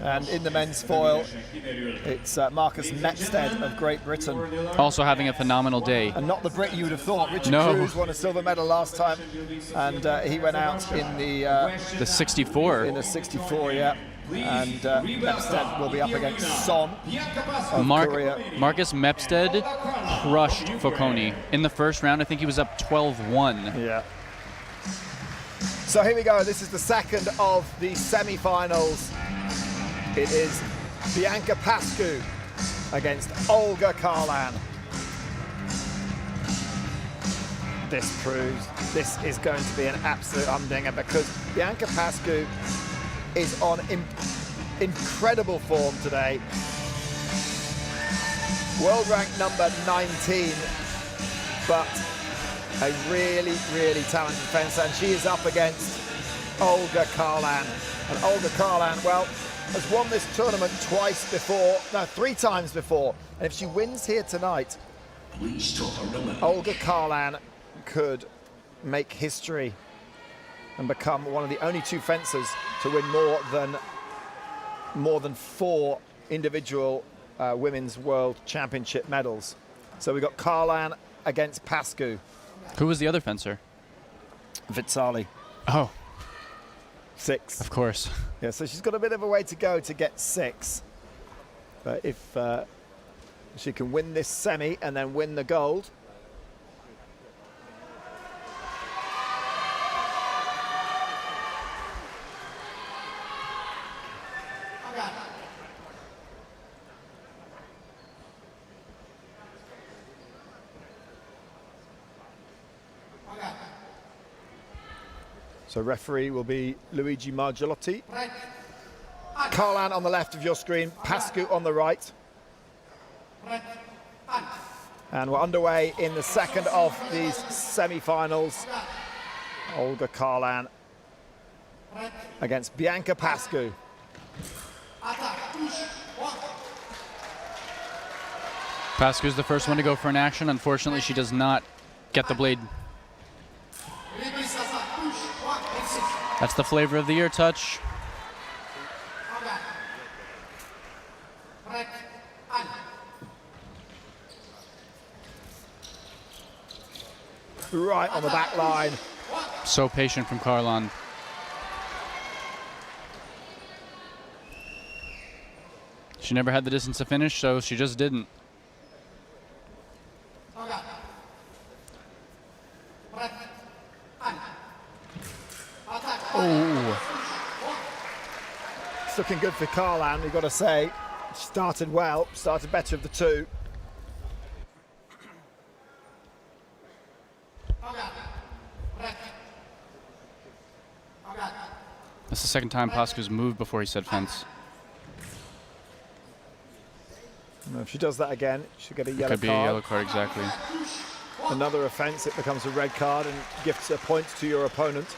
And in the men's foil, it's Marcus Mepstead of Great Britain. Also having a phenomenal day. And not the Brit you would have thought. Richard Cruz won a silver medal last time, and he went out in the 64. In the 64, yeah. And Mepstead will be up against Son of Korea. Marcus Mepstead crushed Focconi. In the first round, I think he was up 12-1. Yeah. So here we go. This is the second of the semi-finals. It is Bianca Pascu against Olga Kharlan. This proves this is going to be an absolute humdinger because Bianca Pascu is on incredible form today. World rank number 19, but a really, really talented fencer, and she is up against Olga Kharlan. And Olga Kharlan, well, has won this tournament three times before. And if she wins here tonight, Olga Kharlan could make history and become one of the only two fencers to win more than 4 individual women's world championship medals. So we've got Kharlan against Pascu. Who was the other fencer? Vitsali. Oh. 6. Of course. Yeah, so she's got a bit of a way to go to get 6. But if she can win this semi and then win the gold, so referee will be Luigi Margelotti. Kharlan on the left of your screen, Pascu on the right. And we're underway in the second of these semi-finals. Olga Kharlan against Bianca Pascu. Pascu's the first one to go for an action. Unfortunately, she does not get the blade. That's the flavor of the year touch. Right on the back line. So patient from Kharlan. She never had the distance to finish, so she just didn't. Oh. It's looking good for Kharlan, we've got to say. She started well, started better of the two. That's the second time Pascu's moved before he said fence. If she does that again, she'll get a yellow card. Could be a yellow card, exactly. Another offence, it becomes a red card and gifts a point to your opponent.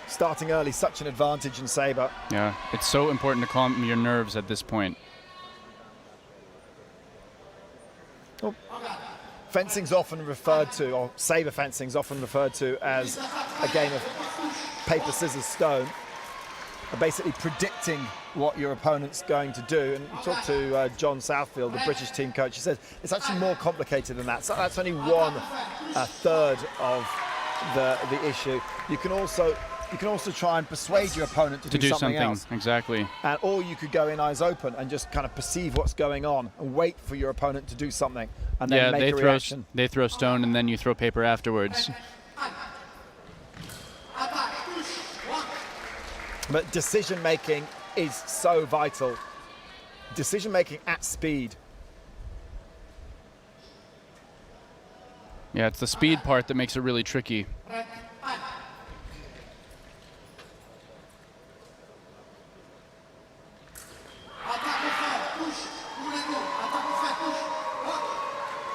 Starting early, such an advantage in sabre. Yeah, it's so important to calm your nerves at this point. Oh. Fencing's often referred to, or sabre fencing's often referred to as a game of paper, scissors, stone. Basically predicting what your opponent's going to do. And you talk to John Southfield, the British team coach, he says it's actually more complicated than that. So that's only 1/3 of the issue. You can also try and persuade your opponent to do something else. Exactly. Or you could go in eyes open and just kind of perceive what's going on and wait for your opponent to do something and then make a reaction. They throw stone and then you throw paper afterwards. But decision-making is so vital. Decision-making at speed. Yeah, it's the speed part that makes it really tricky.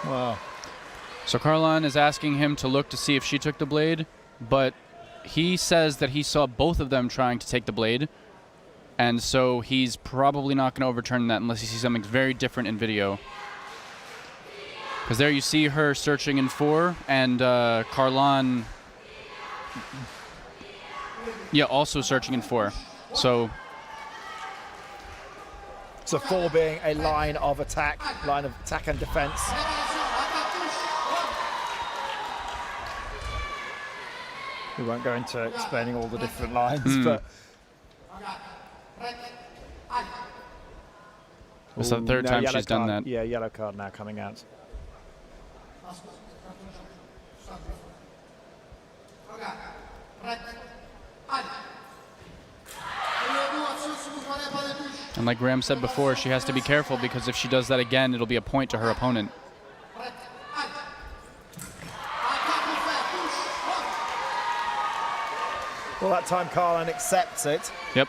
Wow. So Kharlan is asking him to look to see if she took the blade, but he says that he saw both of them trying to take the blade, and so he's probably not going to overturn that unless he sees something very different in video. Because there you see her searching in 4, and Kharlan, yeah, also searching in 4. So to 4 being a line of attack and defense. We won't go into explaining all the different lines, but it's the third time she's done that. Yeah, yellow card now coming out. And like Graham said before, she has to be careful because if she does that again, it'll be a point to her opponent. Well, that time Kharlan accepts it. Yep.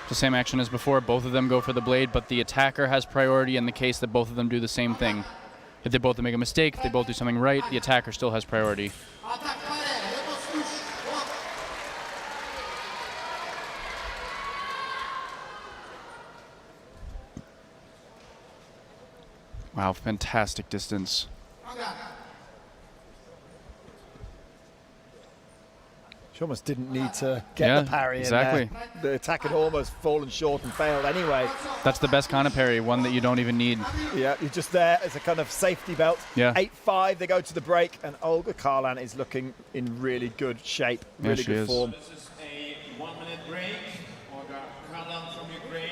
The same action as before. Both of them go for the blade, but the attacker has priority in the case that both of them do the same thing. If they both make a mistake, if they both do something right, the attacker still has priority. Wow, fantastic distance. She almost didn't need to get the parry in there. The attack had almost fallen short and failed anyway. That's the best kind of parry, one that you don't even need. Yeah, you're just there as a kind of safety belt. Yeah. 8-5, they go to the break, and Olga Kharlan is looking in really good shape, really good form. This is a 1-minute break. Olga Kharlan from Ukraine.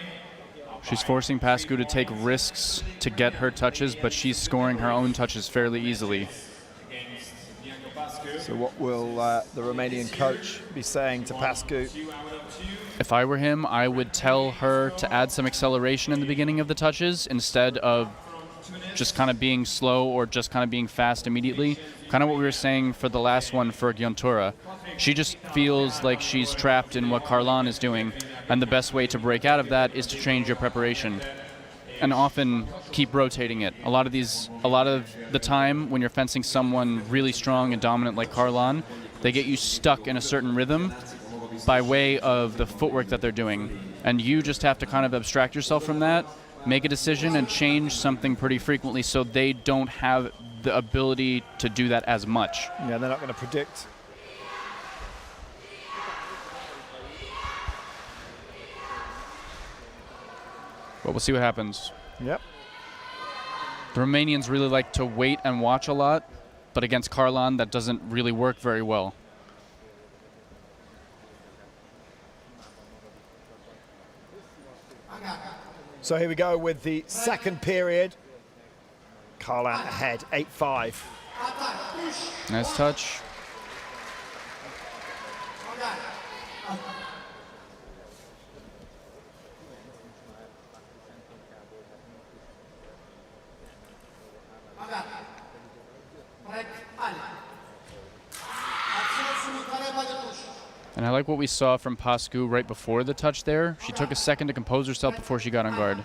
She's forcing Pascu to take risks to get her touches, but she's scoring her own touches fairly easily. Against Bianca Pascu. So what will the Romanian coach be saying to Pascu? If I were him, I would tell her to add some acceleration in the beginning of the touches instead of just kind of being slow or just kind of being fast immediately. Kind of what we were saying for the last one for Gyontura. She just feels like she's trapped in what Kharlan is doing, and the best way to break out of that is to change your preparation and often keep rotating it. A lot of the time when you're fencing someone really strong and dominant like Kharlan, they get you stuck in a certain rhythm by way of the footwork that they're doing. And you just have to kind of abstract yourself from that, make a decision, and change something pretty frequently so they don't have the ability to do that as much. Yeah, they're not going to predict. But we'll see what happens. Yep. The Romanians really like to wait and watch a lot, but against Kharlan, that doesn't really work very well. So here we go with the second period. Kharlan ahead, 8-5. Nice touch. And I like what we saw from Pascu right before the touch there. She took a second to compose herself before she got on guard.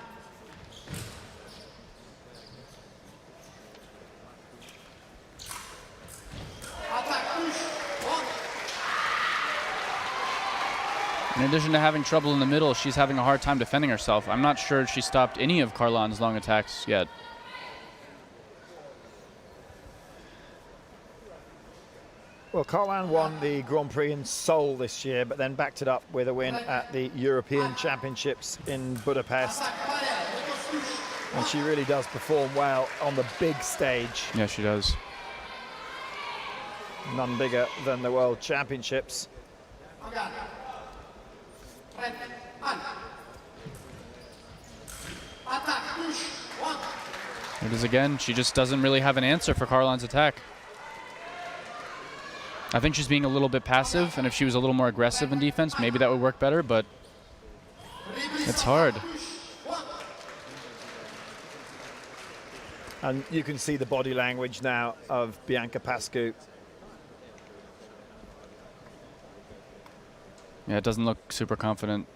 In addition to having trouble in the middle, she's having a hard time defending herself. I'm not sure she stopped any of Kharlan's long attacks yet. Well, Kharlan won the Grand Prix in Seoul this year, but then backed it up with a win at the European Championships in Budapest. And she really does perform well on the big stage. Yeah, she does. None bigger than the World Championships. It is again. She just doesn't really have an answer for Kharlan's attack. I think she's being a little bit passive, and if she was a little more aggressive in defense, maybe that would work better, but it's hard. And you can see the body language now of Bianca Pascu. Yeah, it doesn't look super confident.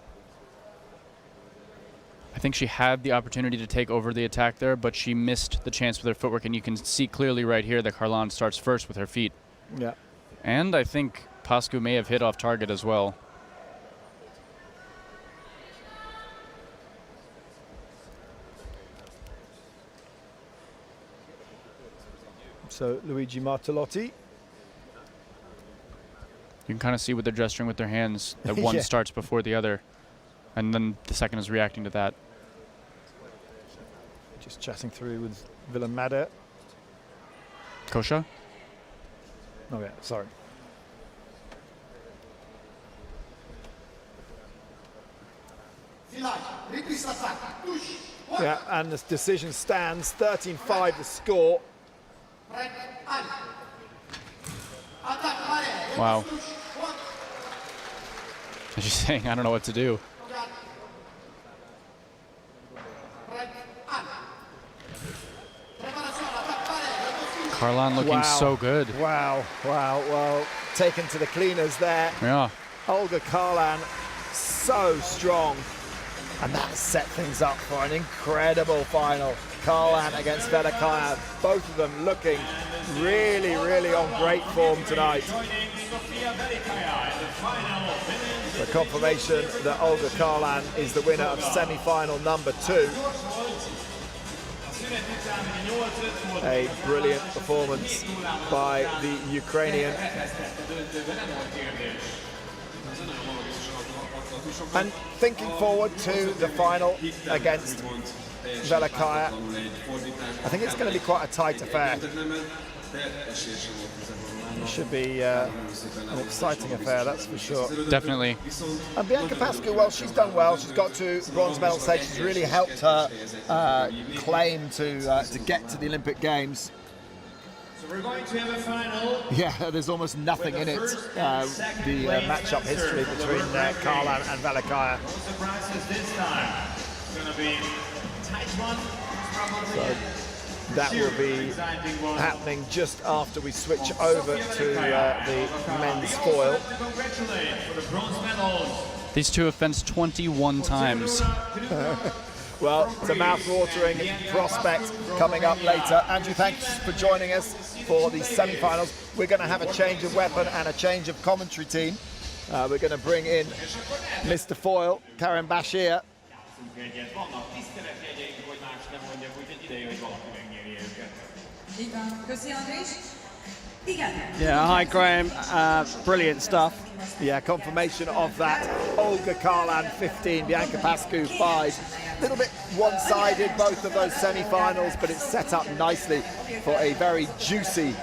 I think she had the opportunity to take over the attack there, but she missed the chance with her footwork, and you can see clearly right here that Kharlan starts first with her feet. Yeah. And I think Pascu may have hit off target as well. So Luigi Martellotti. You can kind of see what they're gesturing with their hands, that one Yeah. starts before the other, and then the second is reacting to that. Just chatting through with Willem Madder. Kosha? Oh yeah, sorry. Yeah, and the decision stands 13-5 the score. Wow. As you're saying, I don't know what to do. Kharlan looking so good. Wow, wow, well, taken to the cleaners there. Yeah. Olga Kharlan, so strong. And that set things up for an incredible final. Kharlan against Velikaya, both of them looking really, really on great form tonight. The confirmation that Olga Kharlan is the winner of semi-final number 2. A brilliant performance by the Ukrainian. And thinking forward to the final against Velikaya, I think it's going to be quite a tight affair. It should be an exciting affair, that's for sure. Definitely. And Bianca Pascu, well, she's done well. She's got to bronze medal stage. She's really helped her claim to get to the Olympic Games. So we're going to have a final. Yeah, there's almost nothing in it. The match-up history between Kharlan and Velikaya. No surprises this time. It's going to be a tight one. So that will be happening just after we switch over to the men's foil. These two have fenced 21 times. Well, it's a mouth-watering prospect coming up later. Andrew, thanks for joining us for the semi-finals. We're going to have a change of weapon and a change of commentary team. We're going to bring in Mr. Foil, Karim Bashir. Yeah, hi Graham, brilliant stuff. Yeah, confirmation of that. Olga Kharlan 15, Bianca Pascu 5. A little bit one-sided, both of those semi-finals, but it's set up nicely for a very juicy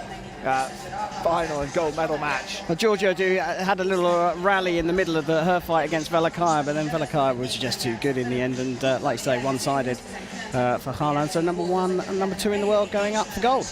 final and gold medal match. Well, Giorgio had a little rally in the middle of her fight against Velikaya, but then Velikaya was just too good in the end, and like you say, one-sided for Kharlan. So number 1 and number 2 in the world going up for gold.